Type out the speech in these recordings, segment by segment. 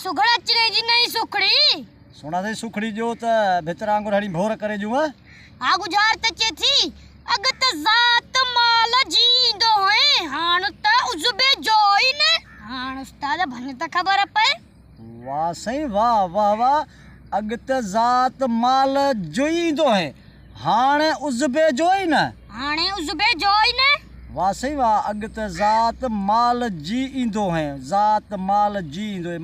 सुगड़ा चिरे जी नहीं सुखड़ी सुना दे सुखड़ी जो त भितर आंगुर हड़ी भोर करे जू आ गुजार त चे थी अगत जात माल जींदो है हाण त उजबे जोई ने हाण उस्ताद भन त खबर पे वाह सही वाह वाह वाह अगत जात माल जोईंदो है हाणे उजबे जोई न हाणे उजबे जोई ने वाह सही वाह अगत जात माल जी ईंदो है जात माल जी ईंदो है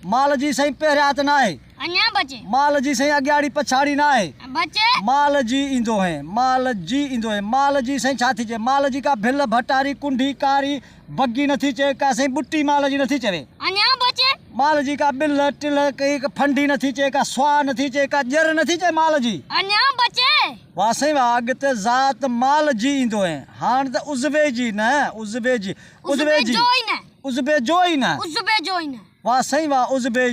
माल जी सही पहिरियां त ना आहे अन्या बचे माल जी सही अॻियाड़ी पछाड़ी ना आहे बचे माल जी ईंदो है माल जी सही छा थी चए माल जी का भिल भटारी कुंडी कारी बग्गी नथी चए का सही बुट्टी माल जी नथी चवे अन्या बचे माल जी का बिल टिल कई फंडी नथी चए का स्वा नथी चए का जर नथी चए माल जी अन्या बचे वाह सही वाह अॻिते ज़ात माल जी ईंदो है हाणे त उज़बे जी न उज़बे जी उजबे जोई न वाह सही वाह उज़बे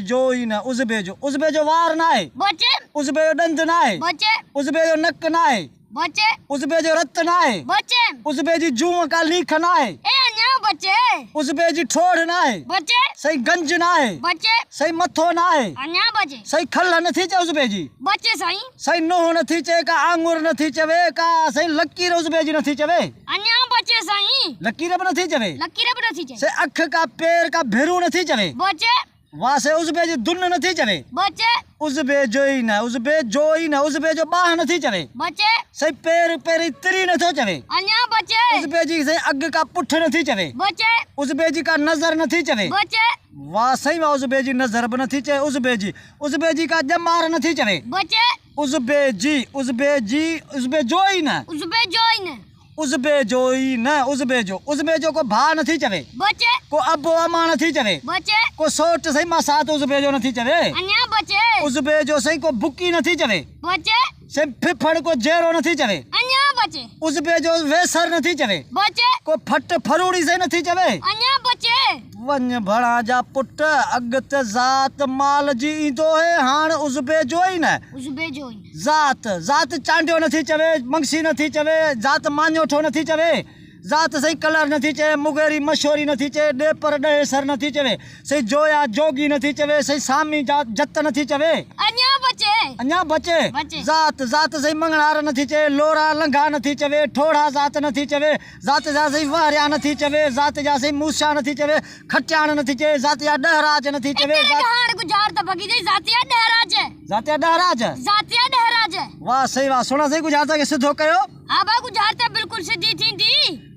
जो वार ना आहे बचे उज़बे जो ॾंद ना आहे बचे उज़बे जो नक ना आहे बचे उज़बे जो रत ना आहे बचे उज़बे जी जूं का लीख ना आहे ए अन्या बचे उज़बे जी ठोड़ ना आहे बचे सही गंज ना आहे बचे सही मथो ना आहे अन्या बचे सही खल नथी चए उज़बे जी बचे सही सही नोह नथी चए का आंगुर नथी चवे का सही लकीर उज़बे जी नथी चवे अन्या बचे सही लकीर भी नथी चवे लकीर भी नथी चवे से अख का पैर का भेरू नथी चवे बचे वाह से उज़बे जी दुन नथी चवे बचे उज़बे जो बाह नथी चवे बचे सही पैर तिरी नथो चवे अन्या बचे उज़बे जी सही अग का पुठ नथी चवे बचे उज़बे जी का नजर नथी चवे बचे वाह सही वाह उज़बे जी नजर भी नथी चवे उज़बे जी का जमार नथी चवे बचे उज़बे जोई न उज़बे जो को भा नथी चवे बचे को अबो अमा नथी चवे बचे को सोट सही मां साथ उज़बे जो नथी चवे अन्या बचे उज़बे जो सही को बुकी नथी चवे बचे से फिफड़ को जेरो नथी चवे अन्या बचे उज़बे जो वेसर नथी चवे बचे को फट फरूड़ी से नथी चवे अन्या बचे वञ भणा जा पुट अगत ज़ात माल जी ईंदो है हाण उज़बे जोई न उजबे जोई ज़ात चांडियो नथी चवे मंगसी नथी चवे ज़ात मान्योठो नथी चवे ज़ात सही कलर नथी चवे मुगेरी मशोरी नथी चवे ॾेपर ॾहेसर नथी चवे सही जोया जोगी नथी चवे सही सामी जत नथी चवे अन्या बचे ज़ात सही मंगणार नथी चवे लोरा लंघा नथी चवे ठोड़ा ज़ात नथी चवे ज़ात जा सही वारिया नथी चवे ज़ात जा सही मूसा नथी चवे खटियाण नथी चवे ज़ात जा ॾहराज नथी चवे गुजार त भगी दे ज़ातिया ॾहराज वाह सही वाह सुना सही गुजार के सिधो कयो हां बा गुजार त बिल्कुल सीधी थींदी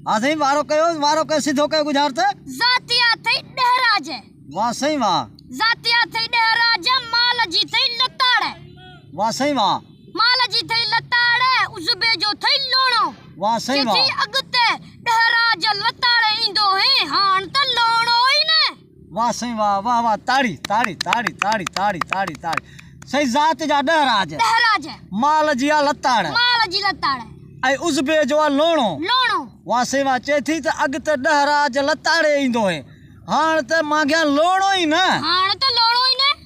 हां सही वारो कयो सिधो कयो गुजार त ज़ातिया थई ॾहराज वाह सही वाह ज़ातिया थई ॾहराज माल जी थई लताड़ वाह सही वाह माल जी थई लताड़ उज़बे जो थई लोणो वाह सही वाह जी अगते ॾहराज लताड़ ईंदो है हाण त लोणो ही न वाह सही वाह वाह वाह ताड़ी सही ज़ात जा ॾहराज माल जी लताड़ ऐं उज़बे जो लोणो वाह सही वाह चए थी त अॻिते ॾहराज लताड़े ईंदो है हाण त मांगिया लोणो ही न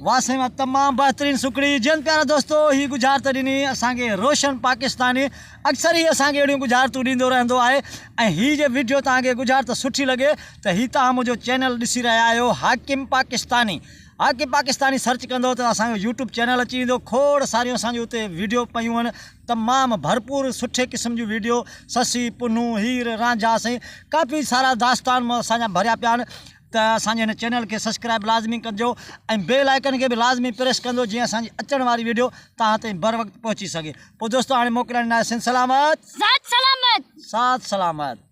वाह सही वाह तमाम बेहतरीन सुखड़ी जन प्यारा दोस्तों ही गुजारत ॾिनी असांखे रोशन पाकिस्तानी अक्सर ही असांखे अहिड़ियूं गुजारतूं ॾींदो रहंदो आहे ऐं ही जे वीडियो तव्हांखे गुजारत सुठी लॻे त ही तव्हां मुंहिंजो चैनल ॾिसी रहिया आहियो हाकिम पाकिस्तानी सर्च कंदो त असांजो यूट्यूब चैनल अची वेंदो खोड़ सारियूं असांजी हुते वीडियो पयूं आहिनि तमामु भरपूर सुठे क़िस्म जूं वीडियो ससी पुनू हीर रांझा साईं काफ़ी सारा दास्तान असांजा भरिया पिया आहिनि त असांजे हिन चैनल खे सब्सक्राइब लाज़मी कजो ऐं बेल आइकन खे बि लाज़मी प्रेस कंदो जीअं असांजी अचण वारी वीडियो तव्हां ताईं बर वक़्तु पहुची सघे पोइ दोस्तो हाणे मोकिलण लाइ सलामत साथ सलामत